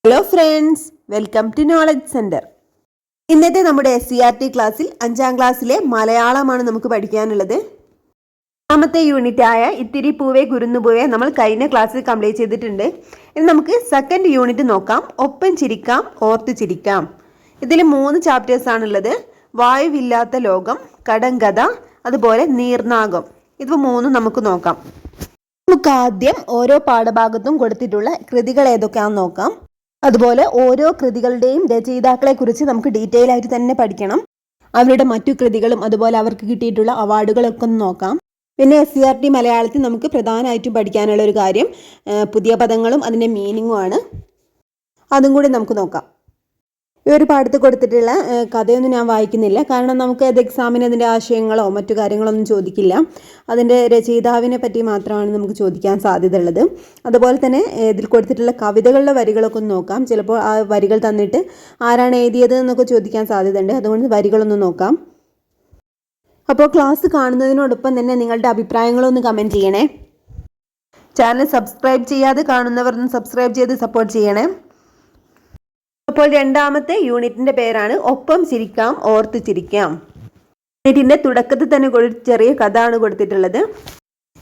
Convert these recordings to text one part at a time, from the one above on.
Hello friends, welcome to knowledge centre. ഇന്നത്തെ നമ്മുടെ SCERT ക്ലാസ്സിൽ 5ാം ക്ലാസ്സിലെ മലയാളമാണ് നമുക്ക് പഠിക്കാനുള്ളത്. രണ്ടാമത്തെ യൂണിറ്റ് ആയ ഇത്തിരി പൂവേ കുരുന്നുപൂവേ നമ്മൾ കഴിഞ്ഞ ക്ലാസ്സിൽ കംപ്ലീറ്റ് ചെയ്തിട്ടുണ്ട്. ഇനി നമുക്ക് സെക്കൻഡ് യൂണിറ്റ് നോക്കാം. ഒപ്പം ചിരിക്കാം, ഓർത്ത് ചിരിക്കാം. ഇതിൽ 3 ചാപ്റ്റേഴ്സ് ആണുള്ളത്. വായുവില്ലാത്ത ലോകം, കടങ്കഥ, അതുപോലെ നീർനാഗം. ഇത് 3 നമുക്ക് നോക്കാം. നമുക്ക് ആദ്യം ഓരോ പാഠഭാഗത്തും കൊടുത്തിട്ടുള്ള കൃതികൾ ഏതൊക്കെയാണെന്ന് നോക്കാം. അതുപോലെ ഓരോ കൃതികളുടെയും രചയിതാക്കളെ കുറിച്ച് നമുക്ക് ഡീറ്റെയിൽ ആയിട്ട് തന്നെ പഠിക്കണം. അവരുടെ മറ്റു കൃതികളും അതുപോലെ അവർക്ക് കിട്ടിയിട്ടുള്ള അവാർഡുകളൊക്കെ ഒന്ന് നോക്കാം. പിന്നെ SCERT മലയാളത്തിൽ നമുക്ക് പ്രധാനമായിട്ടും പഠിക്കാനുള്ള ഒരു കാര്യം പുതിയ പദങ്ങളും അതിൻ്റെ മീനിങ്ങുമാണ്. അതും കൂടി നമുക്ക് നോക്കാം. ഈ ഒരു പാഠത്ത് കൊടുത്തിട്ടുള്ള കഥയൊന്നും ഞാൻ വായിക്കുന്നില്ല, കാരണം നമുക്ക് അത് എക്സാമിന് അതിൻ്റെ ആശയങ്ങളോ മറ്റു കാര്യങ്ങളോ ഒന്നും ചോദിക്കില്ല. അതിൻ്റെ രചയിതാവിനെ പറ്റി മാത്രമാണ് നമുക്ക് ചോദിക്കാൻ സാധ്യത ഉള്ളത്. അതുപോലെ തന്നെ ഇതിൽ കൊടുത്തിട്ടുള്ള കവിതകളുടെ വരികളൊക്കെ ഒന്ന് നോക്കാം. ചിലപ്പോൾ ആ വരികൾ തന്നിട്ട് ആരാണ് എഴുതിയത് എന്നൊക്കെ ചോദിക്കാൻ സാധ്യതയുണ്ട്. അതുകൊണ്ട് വരികളൊന്ന് നോക്കാം. അപ്പോൾ ക്ലാസ് കാണുന്നതിനോടൊപ്പം തന്നെ നിങ്ങളുടെ അഭിപ്രായങ്ങളൊന്ന് കമൻറ്റ് ചെയ്യണേ. ചാനൽ സബ്സ്ക്രൈബ് ചെയ്യാതെ കാണുന്നവർ ഒന്ന് സബ്സ്ക്രൈബ് ചെയ്ത് സപ്പോർട്ട് ചെയ്യണേ. അപ്പോൾ രണ്ടാമത്തെ യൂണിറ്റിന്റെ പേരാണ് ഒപ്പം ചിരിക്കാം, ഓർത്ത് ചിരിക്കാം. യൂണിറ്റിന്റെ തുടക്കത്തിൽ തന്നെ ചെറിയ കഥ ആണ് കൊടുത്തിട്ടുള്ളത്.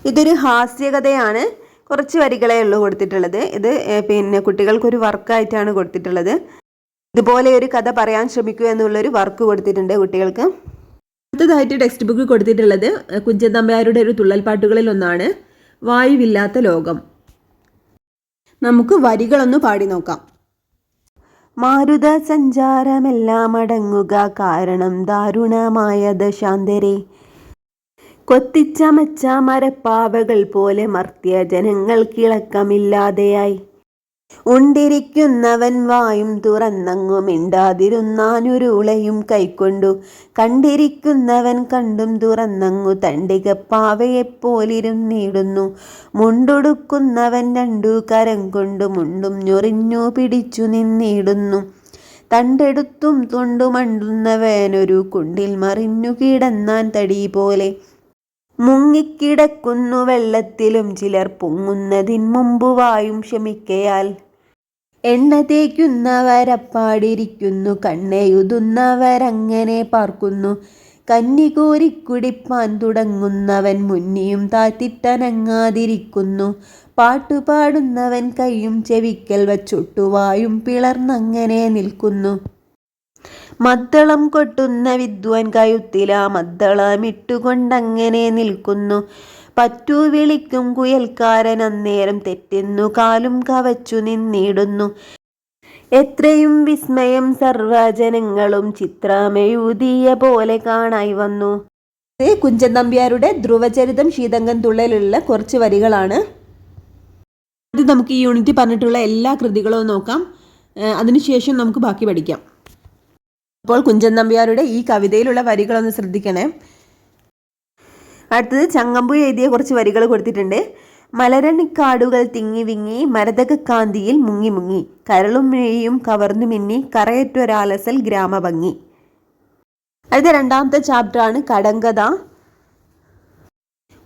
ഇതൊരു ഹാസ്യകഥയാണ്. കുറച്ച് വരികളേ ഉള്ളൂ കൊടുത്തിട്ടുള്ളത്. ഇത് പിന്നെ കുട്ടികൾക്കൊരു വർക്കായിട്ടാണ് കൊടുത്തിട്ടുള്ളത്. ഇതുപോലെ ഒരു കഥ പറയാൻ ശ്രമിക്കുക എന്നുള്ളൊരു വർക്ക് കൊടുത്തിട്ടുണ്ട് കുട്ടികൾക്ക്. അടുത്തതായിട്ട് ടെക്സ്റ്റ് ബുക്ക് കൊടുത്തിട്ടുള്ളത് കുഞ്ചൻ നമ്പ്യാരുടെ ഒരു തുള്ളൽപ്പാട്ടുകളിൽ ഒന്നാണ്, വായുവില്ലാത്ത ലോകം. നമുക്ക് വരികളൊന്ന് പാടി നോക്കാം. മാരുത സഞ്ചാരമെല്ലാം അടങ്ങുക, കാരണം ദാരുണമായ ദശാന്തരെ. കൊത്തിച്ചമച്ച മരപ്പാവകൾ പോലെ മർത്യ ജനങ്ങൾ കിളക്കമില്ലാതെയായി. ഉണ്ടിരിക്കുന്നവൻ വായും തുറന്നങ്ങു മിണ്ടാതിരുന്നാനുരുളയും കൈക്കൊണ്ടു. കണ്ടിരിക്കുന്നവൻ കണ്ടും തുറന്നങ്ങു തണ്ടികപ്പാവയെപ്പോലിരുന്നിടുന്നു. മുണ്ടൊടുക്കുന്നവൻ 2 കരം കൊണ്ടു മുണ്ടും ഞൊറിഞ്ഞു പിടിച്ചു നിന്നിടുന്നു. തണ്ടെടുത്തും തൊണ്ടുമണ്ടുന്നവനൊരു കുണ്ടിൽ മറിഞ്ഞു കിടന്നാൻ തടി പോലെ. മുങ്ങിക്കിടക്കുന്നു വെള്ളത്തിലും ചിലർ പൊങ്ങുന്നതിൻ മുമ്പ് വായും ക്ഷമിക്കയാൽ. എണ്ണ തേക്കുന്നവരപ്പാടിരിക്കുന്നു, കണ്ണെഴുതുന്നവരങ്ങനെ പാർക്കുന്നു. കന്നി കോരി കുടിപ്പാൻ തുടങ്ങുന്നവൻ മുന്നിയും താത്തിട്ടനങ്ങാതിരിക്കുന്നു. പാട്ടുപാടുന്നവൻ കൈയും ചെവിക്കൽ വച്ചൊട്ടുവായും പിളർന്നങ്ങനെ നിൽക്കുന്നു. മദ്ദളം കൊട്ടുന്ന വിദ്വാൻ കഴുത്തിലാ മദ്ദളമിട്ടുകൊണ്ടങ്ങനെ നിൽക്കുന്നു. പറ്റു വിളിക്കും കുയൽക്കാരൻ അന്നേരം തെറ്റെന്നു കാലും കവച്ചു നിന്നിടുന്നു. എത്രയും വിസ്മയം സർവജനങ്ങളും ചിത്രമെഴുതിയ പോലെ കാണായി വന്നു. കുഞ്ചൻ നമ്പ്യാരുടെ ധ്രുവചരിതം ശീതങ്കൻ തുള്ളലുള്ള കുറച്ച് വരികളാണ്. അത് നമുക്ക് ഈ യൂണിറ്റ് പറഞ്ഞിട്ടുള്ള എല്ലാ കൃതികളും നോക്കാം. അതിനുശേഷം നമുക്ക് ബാക്കി പഠിക്കാം. അപ്പോൾ കുഞ്ചൻ നമ്പ്യാരുടെ ഈ കവിതയിലുള്ള വരികളൊന്ന് ശ്രദ്ധിക്കണേ. അടുത്തത് ചങ്ങമ്പു എഴുതിയ കുറച്ച് വരികൾ കൊടുത്തിട്ടുണ്ട്. മലരണിക്കാടുകൾ തിങ്ങി വിങ്ങി മരതകക്കാന്തിയിൽ മുങ്ങി മുങ്ങി, കരളും മെഴിയും കവർന്നു മിന്നി കറയറ്റൊരാലസൽ ഗ്രാമഭംഗി. അടുത്ത രണ്ടാമത്തെ ചാപ്റ്ററാണ് കടങ്കഥ.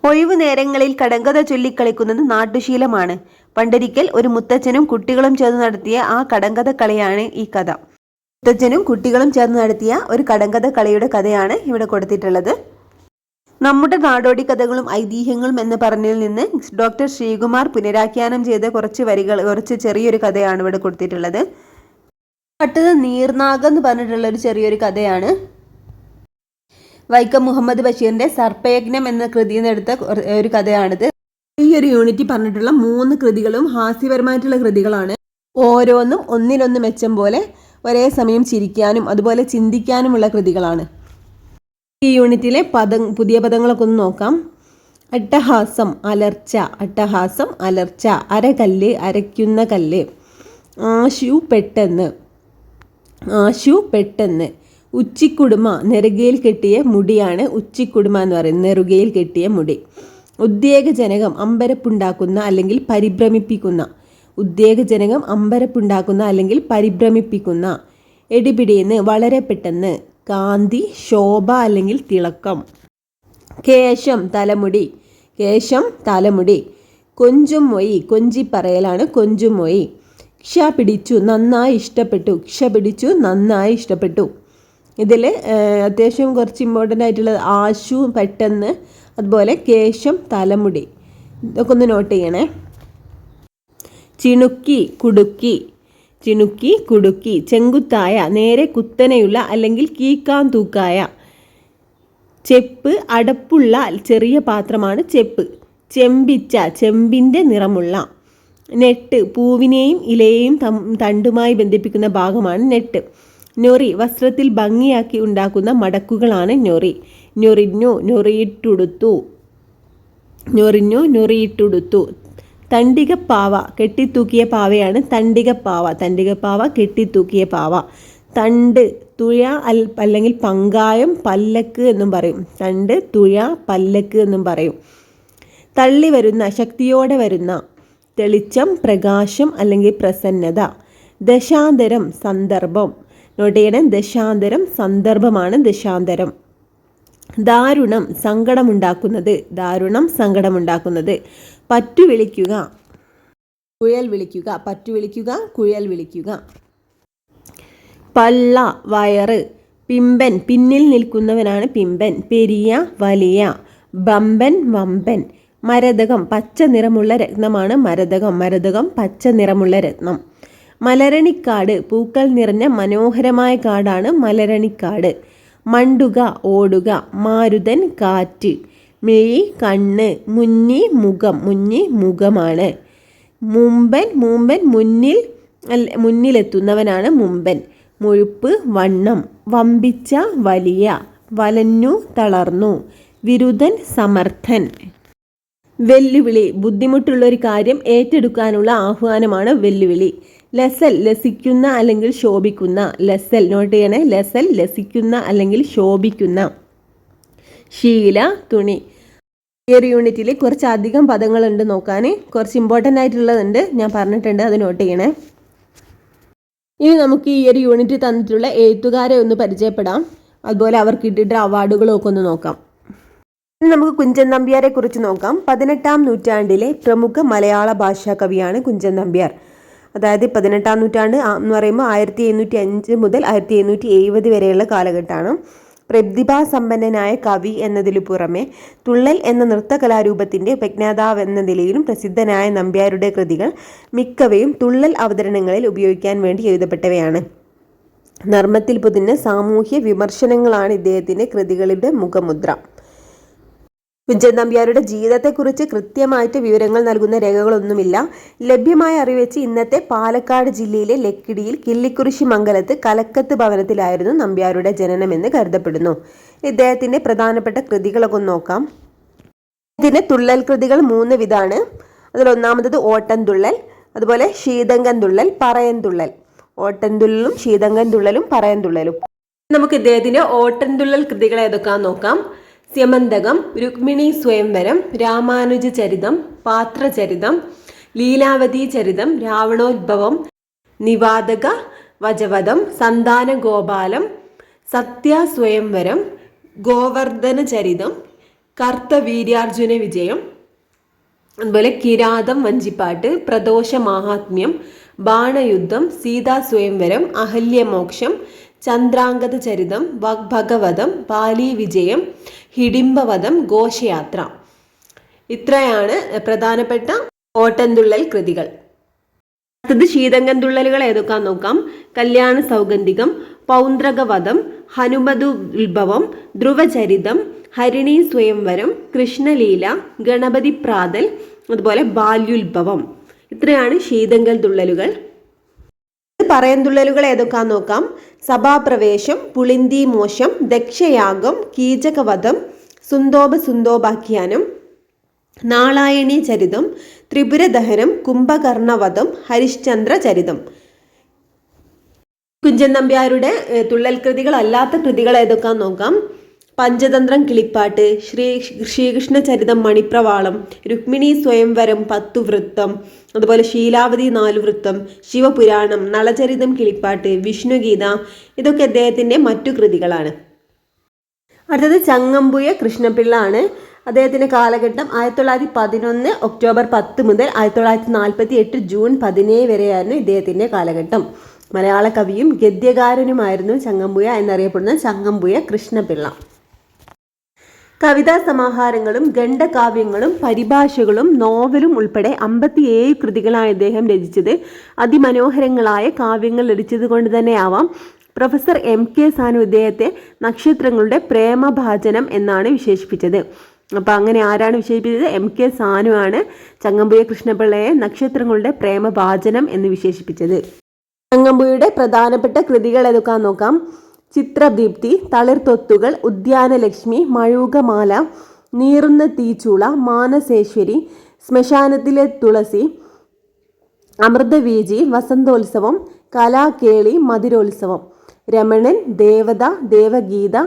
ഒഴിവു നേരങ്ങളിൽ കടങ്കഥ ചൊല്ലിക്കളിക്കുന്നത് നാട്ടുശീലമാണ്. പണ്ടൊരിക്കൽ ഒരു മുത്തച്ഛനും കുട്ടികളും ചേർന്ന് നടത്തിയ ആ കടങ്കഥ കളിയാണ് ഈ കഥ. മുത്തച്ഛനും കുട്ടികളും ചേർന്ന് നടത്തിയ ഒരു കടങ്കഥ കളിയുടെ കഥയാണ് ഇവിടെ കൊടുത്തിട്ടുള്ളത്. നമ്മുടെ നാടോടി കഥകളും ഐതിഹ്യങ്ങളും എന്ന് പറഞ്ഞതിൽ നിന്ന് ഡോക്ടർ ശ്രീകുമാർ പുനരാഖ്യാനം ചെയ്ത കുറച്ച് ചെറിയൊരു കഥയാണ് ഇവിടെ കൊടുത്തിട്ടുള്ളത്. അടുത്തത് നീർനാഗം എന്ന് പറഞ്ഞിട്ടുള്ള ഒരു ചെറിയൊരു കഥയാണ്. വൈക്കം മുഹമ്മദ് ബഷീറിന്റെ സർപ്പയജ്ഞം എന്ന കൃതിയിൽ നിന്ന് എടുത്ത ഒരു കഥയാണിത്. ഈ ഒരു യൂണിറ്റ് പറഞ്ഞിട്ടുള്ള 3 കൃതികളും ഹാസ്യപരമായിട്ടുള്ള കൃതികളാണ്. ഓരോന്നും ഒന്നിനൊന്ന് മെച്ചം പോലെ ഒരേ സമയം ചിരിക്കാനും അതുപോലെ ചിന്തിക്കാനുമുള്ള കൃതികളാണ്. ഈ യൂണിറ്റിലെ പുതിയ പദങ്ങളൊക്കെ ഒന്ന് നോക്കാം. അട്ടഹാസം, അലർച്ച. അട്ടഹാസം, അലർച്ച. അരകല്ല്, അരയ്ക്കുന്ന കല്ല്. ആശു, പെട്ടെന്ന്. ആശു, പെട്ടെന്ന്. ഉച്ചിക്കുടുമ, നെറുകയിൽ കെട്ടിയ മുടിയാണ് ഉച്ചിക്കുടുമ എന്ന് പറയുന്നത്, നെറുകയിൽ കെട്ടിയ മുടി. ഉദ്വേഗജനകം, അമ്പരപ്പുണ്ടാക്കുന്ന അല്ലെങ്കിൽ പരിഭ്രമിപ്പിക്കുന്ന. ഉദ്വേഗജനകം, അമ്പരപ്പുണ്ടാക്കുന്ന അല്ലെങ്കിൽ പരിഭ്രമിപ്പിക്കുന്ന. എടിപിടിയെന്ന്, വളരെ പെട്ടെന്ന്. കാന്തി, ശോഭ അല്ലെങ്കിൽ തിളക്കം. കേശം, തലമുടി. കേശം, തലമുടി. കൊഞ്ചും മൊഴി, കൊഞ്ചിപ്പറയലാണ് കൊഞ്ചും മൊഴി. ക്ഷ പിടിച്ചു നന്നായി ഇഷ്ടപ്പെട്ടു, ക്ഷ പിടിച്ചു നന്നായി ഇഷ്ടപ്പെട്ടു. ഇതിൽ അത്യാവശ്യം കുറച്ച് ഇമ്പോർട്ടൻ്റ് ആയിട്ടുള്ളത് ആശു പെട്ടെന്ന്, അതുപോലെ കേശം തലമുടി, ഇതൊക്കെ ഒന്ന് നോട്ട് ചെയ്യണേ. ചിണുക്കി കുടുക്കി, ചിണുക്കി കുടുക്കി. ചെങ്കുത്തായ നേരെ കുത്തനെയുള്ള അല്ലെങ്കിൽ കീക്കാൻ തൂക്കായ. ചെപ്പ് അടപ്പുള്ള ചെറിയ പാത്രമാണ് ചെപ്പ്. ചെമ്പിച്ച ചെമ്പിൻ്റെ നിറമുള്ള. നെട്ട് പൂവിനെയും ഇലയെയും തണ്ടുമായി ബന്ധിപ്പിക്കുന്ന ഭാഗമാണ് നെട്ട്. ഞൊറി വസ്ത്രത്തിൽ ഭംഗിയാക്കി ഉണ്ടാക്കുന്ന മടക്കുകളാണ് ഞൊറി. ഞൊറിഞ്ഞു ഞൊറിയിട്ടുടുത്തു, ഞൊറിഞ്ഞു ഞൊറിയിട്ടുടുത്തു. തണ്ടികപ്പാവ കെട്ടിത്തൂക്കിയ പാവയാണ് തണ്ടികപ്പാവ. തണ്ടികപ്പാവ കെട്ടിത്തൂക്കിയ പാവ. തണ്ട് തുഴ അല്ലെങ്കിൽ പങ്കായം പല്ലക്ക് എന്നും പറയും. തണ്ട് തുഴ പല്ലക്ക് എന്നും പറയും. തള്ളി വരുന്ന ശക്തിയോടെ വരുന്ന. തെളിച്ചം പ്രകാശം അല്ലെങ്കിൽ പ്രസന്നത. ദശാന്തരം സന്ദർഭം. നോട്ട് ചെയ്യണം, ദശാന്തരം സന്ദർഭമാണ് ദശാന്തരം. ദാരുണം സങ്കടമുണ്ടാക്കുന്നത്, ദാരുണം സങ്കടമുണ്ടാക്കുന്നത്. പറ്റു വിളിക്കുക കുഴൽ വിളിക്കുക, പറ്റു വിളിക്കുക കുഴൽ വിളിക്കുക. പള്ള വയറ്. പിമ്പൻ പിന്നിൽ നിൽക്കുന്നവനാണ് പിമ്പൻ. പെരിയ വലിയ. ബമ്പൻ വമ്പൻ. മരതകം പച്ച നിറമുള്ള രത്നമാണ് മരതകം. മരതകം പച്ച നിറമുള്ള രത്നം. മലരണിക്കാട് പൂക്കൾ നിറഞ്ഞ മനോഹരമായ കാടാണ് മലരണിക്കാട്. മണ്ടുക ഓടുക. മാരുതൻ കാറ്റ്. മിഴി കണ്ണ്. മുന്നി മുഖം, മുന്നി മുഖമാണ്. മുമ്പൻ മൂമ്പൻ മുന്നിലെത്തുന്നവനാണ് മുമ്പൻ. മുഴുപ്പ് വണ്ണം. വമ്പിച്ച വലിയ. വലഞ്ഞു തളർന്നു. വിരുദ്ധൻ സമർത്ഥൻ. വെല്ലുവിളി ബുദ്ധിമുട്ടുള്ളൊരു കാര്യം ഏറ്റെടുക്കാനുള്ള ആഹ്വാനമാണ് വെല്ലുവിളി. ലസൽ ലസിക്കുന്ന അല്ലെങ്കിൽ ശോഭിക്കുന്ന. ലസൽ നോട്ട് ചെയ്യണേ, ലസൽ ലസിക്കുന്ന അല്ലെങ്കിൽ ശോഭിക്കുന്ന. ശീല തുണി. ഈ ഒരു യൂണിറ്റിൽ കുറച്ചധികം പദങ്ങളുണ്ട് നോക്കാൻ. കുറച്ച് ഇമ്പോർട്ടൻ്റ് ആയിട്ടുള്ളതുണ്ട്, ഞാൻ പറഞ്ഞിട്ടുണ്ട്, അത് നോട്ട് ചെയ്യണേ. ഇനി നമുക്ക് ഈ ഒരു യൂണിറ്റ് തന്നിട്ടുള്ള എഴുത്തുകാരെ ഒന്ന് പരിചയപ്പെടാം. അതുപോലെ അവർക്ക് കിട്ടിയിട്ടുള്ള അവാർഡുകളും ഒക്കെ ഒന്ന് നോക്കാം. നമുക്ക് കുഞ്ചൻ നമ്പ്യാരെ കുറിച്ച് നോക്കാം. 18-ാം നൂറ്റാണ്ടിലെ പ്രമുഖ മലയാള ഭാഷാ കവിയാണ് കുഞ്ചൻ നമ്പ്യാർ. അതായത് 18-ാം നൂറ്റാണ്ട് എന്ന് പറയുമ്പോൾ 1705 മുതൽ 1770 വരെയുള്ള കാലഘട്ടമാണ്. പ്രതിഭാസമ്പന്നനായ കവി എന്നതിനു പുറമെ തുള്ളൽ എന്ന നൃത്തകലാരൂപത്തിൻ്റെ ഉപജ്ഞാതാവ് എന്ന നിലയിലും പ്രസിദ്ധനായ നമ്പ്യാരുടെ കൃതികൾ മിക്കവയും തുള്ളൽ അവതരണങ്ങളിൽ ഉപയോഗിക്കാൻ വേണ്ടി എഴുതപ്പെട്ടവയാണ്. നർമ്മത്തിൽ പൊതിഞ്ഞ സാമൂഹ്യ വിമർശനങ്ങളാണ് ഇദ്ദേഹത്തിൻ്റെ കൃതികളുടെ മുഖമുദ്ര. കുഞ്ചൻ നമ്പ്യാരുടെ ജീവിതത്തെക്കുറിച്ച് കൃത്യമായിട്ട് വിവരങ്ങൾ നൽകുന്ന രേഖകളൊന്നുമില്ല. ലഭ്യമായ അറിവ് വെച്ച് ഇന്നത്തെ പാലക്കാട് ജില്ലയിലെ ലക്കിടിയിൽ കിള്ളിക്കുറിശി മംഗലത്ത് കലക്കത്ത് ഭവനത്തിലായിരുന്നു നമ്പ്യാരുടെ ജനനമെന്ന് കരുതപ്പെടുന്നു. ഇദ്ദേഹത്തിൻ്റെ പ്രധാനപ്പെട്ട കൃതികളൊക്കെ നോക്കാം. ഇതിന് തുള്ളൽ കൃതികൾ 3 വിധമാണ്. അതിലൊന്നാമത്തത് ഓട്ടൻതുള്ളൽ, അതുപോലെ ശീതങ്കൻ തുള്ളൽ, പറയൻതുള്ളൽ. ഓട്ടൻതുള്ളലും ശീതങ്കൻ തുള്ളലും പറയൻതുള്ളലും. നമുക്ക് ഇദ്ദേഹത്തിൻ്റെ ഓട്ടൻതുള്ളൽ കൃതികൾ ഏതൊക്കെയാണെന്ന് നോക്കാം. സ്യമന്തകം, രുക്മിണി സ്വയംവരം, രാമാനുജ ചരിതം, പാത്രചരിതം, ലീലാവതി ചരിതം, രാവണോദ്ഭവം, നിവാതക വജവദം, സന്താന ഗോപാലം, സത്യാസ്വയംവരം, ഗോവർദ്ധന ചരിതം, കർത്തവീര്യാർജുന വിജയം, അതുപോലെ കിരാതം വഞ്ചിപ്പാട്ട്, പ്രദോഷ മാഹാത്മ്യം, ബാണയുദ്ധം, സീതാസ്വയംവരം, അഹല്യമോക്ഷം, ചന്ദ്രാംഗത ചരിതം, ഭഗവതം, പാലി വിജയം, ഹിഡിംബവധം, ഘോഷയാത്ര. ഇത്രയാണ് പ്രധാനപ്പെട്ട ഓട്ടൻതുള്ളൽ കൃതികൾ. അടുത്തത് ശീതങ്കൻ തുള്ളലുകൾ ഏതൊക്കെയാന്ന് നോക്കാം. കല്യാണ സൗഗന്ധികം, പൗന്ദ്രകവധം, ഹനുമതുത്ഭവം, ധ്രുവചരിതം, ഹരിണി സ്വയംവരം, കൃഷ്ണലീല, ഗണപതി പ്രാതൽ, അതുപോലെ ബാല്യുത്ഭവം. ഇത്രയാണ് ശീതങ്കൻ തുള്ളലുകൾ. പറയൻതുള്ളലുകൾ ഏതൊക്കെയാന്ന് നോക്കാം. സഭാപ്രവേശം, പുളിന്തി മോശം, ദക്ഷയാഗം, കീചകവധം, സുന്തോപാഖ്യാനം, നാളായണി ചരിതം, ത്രിപുരദഹനം, കുംഭകർണവധം, ഹരിശ്ചന്ദ്ര ചരിതം. കുഞ്ചൻ നമ്പ്യാരുടെ തുള്ളൽ കൃതികൾ അല്ലാത്ത കൃതികൾ ഏതൊക്കെയാന്ന് നോക്കാം. പഞ്ചതന്ത്രം കിളിപ്പാട്ട്, ശ്രീകൃഷ്ണ ചരിതം മണിപ്രവാളം, രുക്മിണി സ്വയംവരം 10 വൃത്തം, അതുപോലെ ശീലാവതി 4 വൃത്തം, ശിവപുരാണം, നളചരിതം കിളിപ്പാട്ട്, വിഷ്ണുഗീത, ഇതൊക്കെ അദ്ദേഹത്തിൻ്റെ മറ്റു കൃതികളാണ്. അടുത്തത് ചങ്ങമ്പുയ കൃഷ്ണപിള്ള ആണ്. അദ്ദേഹത്തിൻ്റെ കാലഘട്ടം 1911 ഒക്ടോബർ 10 മുതൽ 1948 ജൂൺ 17 വരെയായിരുന്നു ഇദ്ദേഹത്തിൻ്റെ കാലഘട്ടം. മലയാള കവിയും ഗദ്യകാരനുമായിരുന്നു ചങ്ങമ്പുഴ എന്നറിയപ്പെടുന്ന ചങ്ങമ്പുഴ കൃഷ്ണപിള്ള. കവിതാ സമാഹാരങ്ങളും ഖണ്ഡകാവ്യങ്ങളും പരിഭാഷകളും നോവലും ഉൾപ്പെടെ 57 കൃതികളാണ് ഇദ്ദേഹം രചിച്ചത്. അതിമനോഹരങ്ങളായ കാവ്യങ്ങൾ രചിച്ചത് കൊണ്ട് തന്നെയാവാം പ്രൊഫസർ MK സാനു ഇദ്ദേഹത്തെ നക്ഷത്രങ്ങളുടെ പ്രേമഭാജനം എന്നാണ് വിശേഷിപ്പിച്ചത്. അപ്പോൾ അങ്ങനെ ആരാണ് വിശേഷിപ്പിച്ചത്? MK സാനു ആണ് ചങ്ങമ്പുഴ കൃഷ്ണപിള്ളയെ നക്ഷത്രങ്ങളുടെ പ്രേമഭാജനം എന്ന് വിശേഷിപ്പിച്ചത്. ചങ്ങമ്പുഴയുടെ പ്രധാനപ്പെട്ട കൃതികൾ ഏതൊക്കെയാണെന്ന് നോക്കാം. ചിത്രദീപ്തി, തളിർത്തൊത്തുകൾ, ഉദ്യാനലക്ഷ്മി, മഴൂകമാല, നീറുന്ന തീച്ചൂള, മാനസേശ്വരി, ശ്മശാനത്തിലെ തുളസി, അമൃതവീജി, വസന്തോത്സവം, കലാകേളി, മധുരോത്സവം, രമണൻ, ദേവത, ദേവഗീത,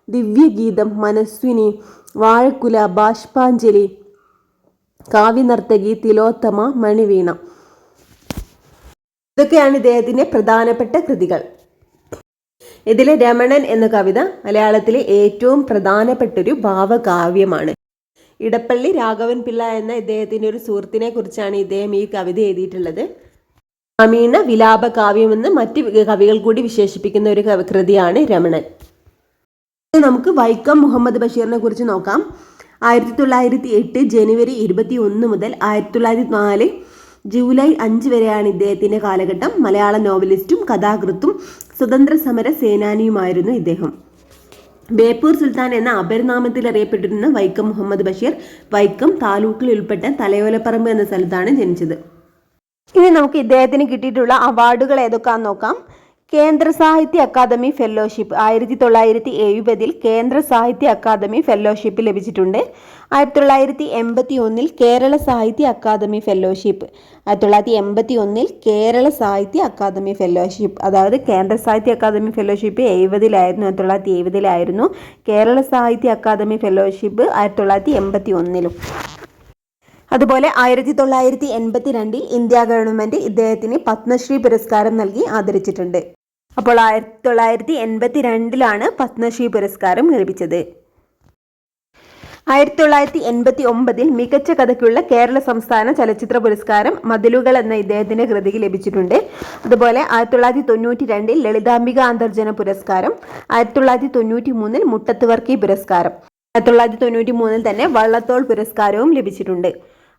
ദിവ്യഗീതം, മനസ്വിനി, വാഴക്കുല, ബാഷ്പാഞ്ജലി, കാവ്യനർത്തകി, തിലോത്തമ, മണിവീണ. ഇതൊക്കെയാണ് ഇദ്ദേഹത്തിൻ്റെ പ്രധാനപ്പെട്ട കൃതികൾ. ഇതിലെ രമണൻ എന്ന കവിത മലയാളത്തിലെ ഏറ്റവും പ്രധാനപ്പെട്ടൊരു ഭാവകാവ്യമാണ്. ഇടപ്പള്ളി രാഘവൻ പിള്ള എന്ന ഇദ്ദേഹത്തിൻ്റെ ഒരു സുഹൃത്തിനെ കുറിച്ചാണ് ഇദ്ദേഹം ഈ കവിത എഴുതിയിട്ടുള്ളത്. ഗ്രാമീണ വിലാപ കാവ്യമെന്ന് മറ്റ് കവികൾ കൂടി വിശേഷിപ്പിക്കുന്ന ഒരു കൃതിയാണ് രമണൻ. നമുക്ക് വൈക്കം മുഹമ്മദ് ബഷീറിനെ കുറിച്ച് നോക്കാം. 1908 ജനുവരി 21 മുതൽ 1904 ജൂലൈ 5 വരെയാണ് ഇദ്ദേഹത്തിൻ്റെ കാലഘട്ടം. മലയാള നോവലിസ്റ്റും കഥാകൃത്തും സ്വതന്ത്ര സമര സേനാനിയുമായിരുന്നു ഇദ്ദേഹം. ബേപ്പൂർ സുൽത്താൻ എന്ന അപരനാമത്തിൽ അറിയപ്പെട്ടിരുന്ന വൈക്കം മുഹമ്മദ് ബഷീർ വൈക്കം താലൂക്കിൽ ഉൾപ്പെട്ട തലയോലപ്പറമ്പ് എന്ന സ്ഥലത്താണ് ജനിച്ചത്. ഇനി നമുക്ക് ഇദ്ദേഹത്തിന് കിട്ടിയിട്ടുള്ള അവാർഡുകൾ ഏതൊക്കെയാണെന്ന് നോക്കാം. കേന്ദ്ര സാഹിത്യ അക്കാദമി ഫെല്ലോഷിപ്പ് 1970 കേന്ദ്ര സാഹിത്യ അക്കാദമി ഫെല്ലോഷിപ്പ് ലഭിച്ചിട്ടുണ്ട്. 1981 കേരള സാഹിത്യ അക്കാദമി ഫെല്ലോഷിപ്പ്. 1981 കേരള സാഹിത്യ അക്കാദമി ഫെല്ലോഷിപ്പ്, അതായത് കേന്ദ്ര സാഹിത്യ അക്കാദമി ഫെല്ലോഷിപ്പ് 1970 കേരള സാഹിത്യ അക്കാദമി ഫെല്ലോഷിപ്പ് 1981. അതുപോലെ 1982 ഇന്ത്യ ഗവൺമെൻറ് ഇദ്ദേഹത്തിന് പത്മശ്രീ പുരസ്കാരം നൽകി ആദരിച്ചിട്ടുണ്ട്. അപ്പോൾ 1982 പത്മശ്രീ പുരസ്കാരം ലഭിച്ചത്. 1989 മികച്ച കഥയ്ക്കുള്ള കേരള സംസ്ഥാന ചലച്ചിത്ര പുരസ്കാരം മതിലുകൾ എന്ന ഇദ്ദേഹത്തിൻ്റെ കൃതിക്ക് ലഭിച്ചിട്ടുണ്ട്. അതുപോലെ 1992 ലളിതാംബിക അന്തർജന പുരസ്കാരം, 1993 മുട്ടത്ത് വർക്കി പുരസ്കാരം, 1993 തന്നെ വള്ളത്തോൾ പുരസ്കാരവും ലഭിച്ചിട്ടുണ്ട്.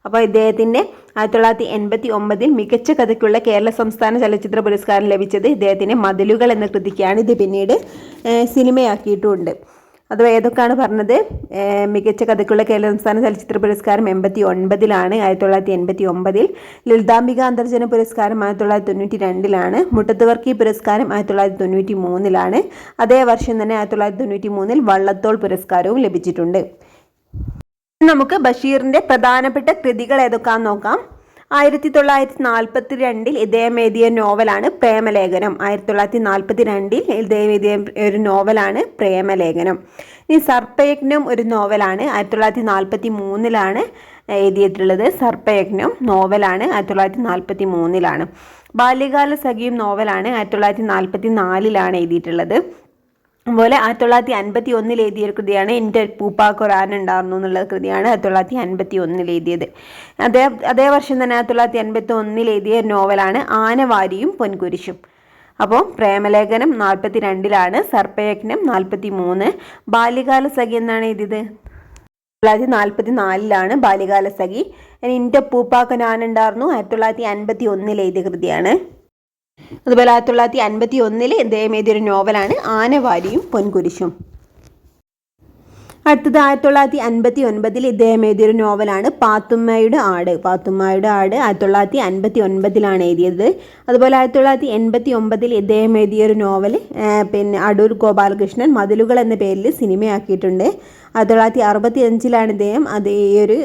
അപ്പോൾ ഇദ്ദേഹത്തിൻ്റെ 1989 മികച്ച കഥയ്ക്കുള്ള കേരള സംസ്ഥാന ചലച്ചിത്ര പുരസ്കാരം ലഭിച്ചത് ഇദ്ദേഹത്തിന് മതിലുകൾ എന്ന കൃതിക്കാണ്. ഇത് പിന്നീട് സിനിമയാക്കിയിട്ടുമുണ്ട്. അത് ഏതൊക്കെയാണ് പറഞ്ഞത്? മികച്ച കഥയ്ക്കുള്ള കേരള സംസ്ഥാന ചലച്ചിത്ര പുരസ്കാരം 1989 1989 ലളിതാംബിക അന്തർജന പുരസ്കാരം 1992 മുട്ടത്ത് വർക്കി പുരസ്കാരം 1993 അതേ വർഷം തന്നെ 1993 വള്ളത്തോൾ പുരസ്കാരവും ലഭിച്ചിട്ടുണ്ട്. നമുക്ക് ബഷീറിൻ്റെ പ്രധാനപ്പെട്ട കൃതികൾ ഏതൊക്കെയാണെന്ന് നോക്കാം. 1942 ഇദ്ദേഹം എഴുതിയ നോവലാണ് പ്രേമലേഖനം. 1942 ഇദ്ദേഹം എഴുതിയ ഒരു നോവലാണ് പ്രേമലേഖനം. ഈ സർപ്പയജ്ഞം ഒരു നോവലാണ്. 1943 എഴുതിയിട്ടുള്ളത്. സർപ്പയജ്ഞം നോവലാണ്, 1943. ബാല്യകാല സഖിയും നോവലാണ്, 1944 എഴുതിയിട്ടുള്ളത്. അതുപോലെ 1951 എഴുതിയ കൃതിയാണ് എൻ്റെ പൂപ്പാക്കൊരാന ഉണ്ടായിരുന്നു എന്നുള്ള കൃതിയാണ് 1951 എഴുതിയത്. അതേ വർഷം തന്നെ 1951 എഴുതിയ നോവലാണ് ആനവാരിയും പൊൻകുരിശും. അപ്പോൾ പ്രേമലേഖനം 42 സർപ്പയജ്ഞം 43, ബാല്യകാല സഖി എന്നാണ് എഴുതിയത് 1944 ബാല്യകാല സഖി. എൻ്റെ പൂപ്പാക്കൊരാന ഉണ്ടായിരുന്നു 1951 എഴുതിയ കൃതിയാണ്. അതുപോലെ 1951 ഇദ്ദേഹം എഴുതിയൊരു നോവലാണ് ആനവാരിയും പൊൻകുരിശും. അടുത്തത് 1959 ഇദ്ദേഹം എഴുതിയൊരു നോവലാണ് പാത്തുമ്മയുടെ ആട്. പാത്തുമ്മയുടെ ആട് 1959 എഴുതിയത്. അതുപോലെ 1989 ഇദ്ദേഹം എഴുതിയൊരു നോവൽ അടൂർ ഗോപാലകൃഷ്ണൻ മതിലുകൾ എന്ന പേരിൽ സിനിമയാക്കിയിട്ടുണ്ട്. 1965 ഇദ്ദേഹം ഈ ഒരു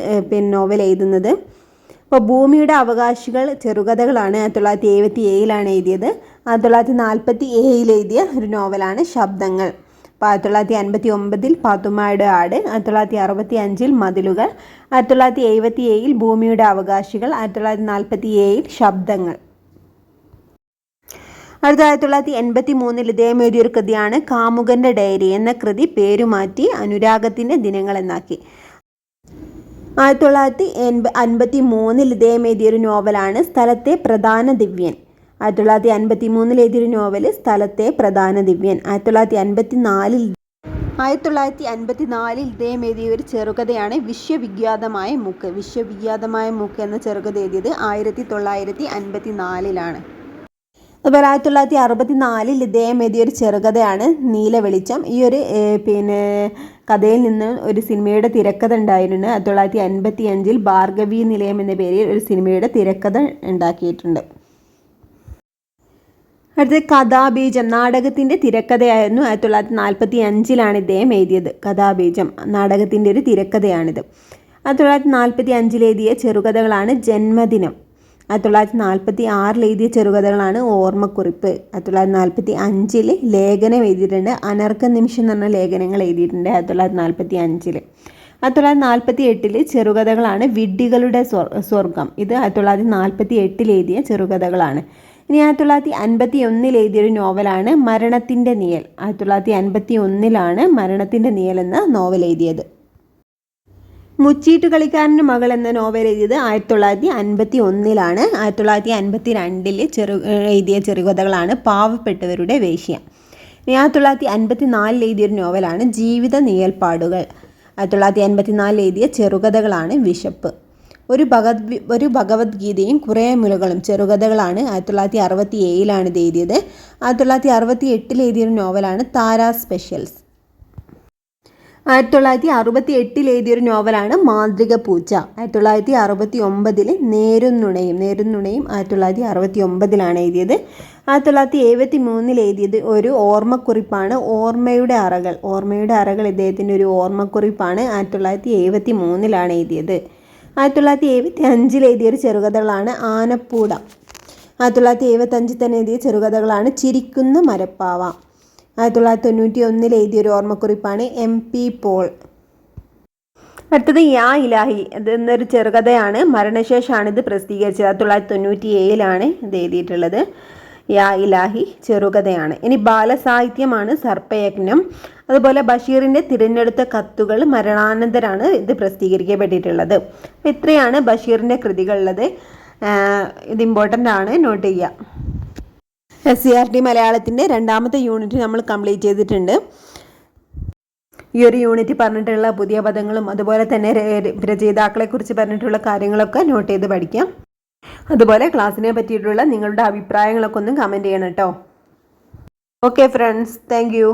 നോവൽ എഴുതുന്നത്. അപ്പോൾ ഭൂമിയുടെ അവകാശികൾ ചെറുകഥകളാണ് 1977 എഴുതിയത്. 1947 എഴുതിയ ഒരു നോവലാണ് ശബ്ദങ്ങൾ. അപ്പോൾ 1959 പാത്തുമ്മയുടെ ആട്, 1965 മതിലുകൾ, 1977 ഭൂമിയുടെ അവകാശികൾ, 1947 ശബ്ദങ്ങൾ. അടുത്ത 1983 ഇദ്ദേഹം എഴുതിയൊരു കൃതിയാണ് കാമുകൻ്റെ ഡയറി എന്ന കൃതി പേരുമാറ്റി അനുരാഗത്തിൻ്റെ ദിനങ്ങൾ എന്നാക്കി. 1953 ഇദ്ദേഹം എഴുതിയൊരു നോവലാണ് സ്ഥലത്തെ പ്രധാന ദിവ്യൻ. 1953 എഴുതിയൊരു നോവൽ സ്ഥലത്തെ പ്രധാന ദിവ്യൻ. 1954 ഇദ്ദേഹം എഴുതിയ ഒരു ചെറുകഥയാണ് വിശ്വവിഖ്യാതമായ മൂക്ക്. വിശ്വവിഖ്യാതമായ മൂക്ക് എന്ന ചെറുകഥ എഴുതിയത് 1954 അതുപോലെ 1964 ഇദ്ദേഹം എഴുതിയൊരു ചെറുകഥയാണ് നീല വെളിച്ചം. ഈ ഒരു കഥയിൽ നിന്ന് ഒരു സിനിമയുടെ തിരക്കഥ ഉണ്ടായിരുന്നു. 1955 ഭാർഗവി നിലയം എന്ന പേരിൽ ഒരു സിനിമയുടെ തിരക്കഥ ഉണ്ടാക്കിയിട്ടുണ്ട്. അടുത്തത് കഥാബീജം നാടകത്തിൻ്റെ തിരക്കഥയായിരുന്നു. 1945 ഇദ്ദേഹം എഴുതിയത്. കഥാബീജം നാടകത്തിൻ്റെ ഒരു തിരക്കഥയാണിത്. 1945 എഴുതിയ ചെറുകഥകളാണ് ജന്മദിനം. 1946 എഴുതിയ ചെറുകഥകളാണ് ഓർമ്മക്കുറിപ്പ്. 1945 ലേഖനം എഴുതിയിട്ടുണ്ട്. അനർഘ നിമിഷം എന്ന് പറഞ്ഞ ലേഖനങ്ങൾ എഴുതിയിട്ടുണ്ട് 1945. 1948 ചെറുകഥകളാണ് വിഡ്ഢികളുടെ സ്വർഗം. ഇത് 1948 എഴുതിയ ചെറുകഥകളാണ്. ഇനി 1951 എഴുതിയൊരു നോവലാണ് മരണത്തിൻ്റെ നിഴൽ. 1951 മരണത്തിൻ്റെ നിഴൽ എന്ന നോവൽ എഴുതിയത്. മുച്ചീട്ട് കളിക്കാരൻ്റെ മകൾ എന്ന നോവൽ എഴുതിയത് 1951. 1952 എഴുതിയ ചെറുകഥകളാണ് പാവപ്പെട്ടവരുടെ വേശ്യ. 1954 എഴുതിയൊരു നോവലാണ് ജീവിത നിഴൽപ്പാടുകൾ. 1954 എഴുതിയ ചെറുകഥകളാണ് വിശപ്പ്. ഒരു ഭഗവത്ഗീതയും കുറേ മുലകളും ചെറുകഥകളാണ്. 1967 ഇത് എഴുതിയത്. 1968 എഴുതിയൊരു നോവലാണ് താര സ്പെഷ്യൽസ്. 1968 എഴുതിയൊരു നോവലാണ് മാന്ത്രിക പൂച്ച. 1969 നേരും നുണയും 1969 എഴുതിയത്. 1973 എഴുതിയത് ഒരു ഓർമ്മക്കുറിപ്പാണ് ഓർമ്മയുടെ അറകൾ ഇദ്ദേഹത്തിൻ്റെ ഒരു ഓർമ്മക്കുറിപ്പാണ്. 1973 എഴുതിയത്. 1975 എഴുതിയൊരു ചെറുകഥകളാണ് ആനപ്പൂട. 1975 തന്നെ എഴുതിയ ചെറുകഥകളാണ് ചിരിക്കുന്ന മരപ്പാവ. 1991 എഴുതിയൊരു ഓർമ്മക്കുറിപ്പാണ് MP പോൾ. അടുത്തത് യാ ഇലാഹി എന്നൊരു ചെറുകഥയാണ്. മരണശേഷമാണ് ഇത് പ്രസിദ്ധീകരിച്ചത്. 1997 ഇത് എഴുതിയിട്ടുള്ളത്. യാ ഇലാഹി ചെറുകഥയാണ്. ഇനി ബാലസാഹിത്യമാണ് സർപ്പയജ്ഞം. അതുപോലെ ബഷീറിൻ്റെ തിരഞ്ഞെടുത്ത കത്തുകൾ മരണാനന്തരാണ് ഇത് പ്രസിദ്ധീകരിക്കപ്പെട്ടിട്ടുള്ളത്. അപ്പോൾ ഇത്രയാണ് ബഷീറിൻ്റെ കൃതികളുള്ളത്. ഇത് ഇമ്പോർട്ടൻ്റ് ആണ്, നോട്ട് ചെയ്യുക. SCERT മലയാളത്തിൻ്റെ 2ാമത്തെ യൂണിറ്റ് നമ്മൾ കംപ്ലീറ്റ് ചെയ്തിട്ടുണ്ട്. ഈ ഒരു യൂണിറ്റ് പറഞ്ഞിട്ടുള്ള പുതിയ പദങ്ങളും അതുപോലെ തന്നെ രചയിതാക്കളെക്കുറിച്ച് പറഞ്ഞിട്ടുള്ള കാര്യങ്ങളൊക്കെ നോട്ട് ചെയ്ത് പഠിക്കാം. അതുപോലെ ക്ലാസ്സിനെ പറ്റിയിട്ടുള്ള നിങ്ങളുടെ അഭിപ്രായങ്ങളൊക്കെ ഒന്ന് കമൻറ്റ് ചെയ്യണം കേട്ടോ. Okay friends, thank you.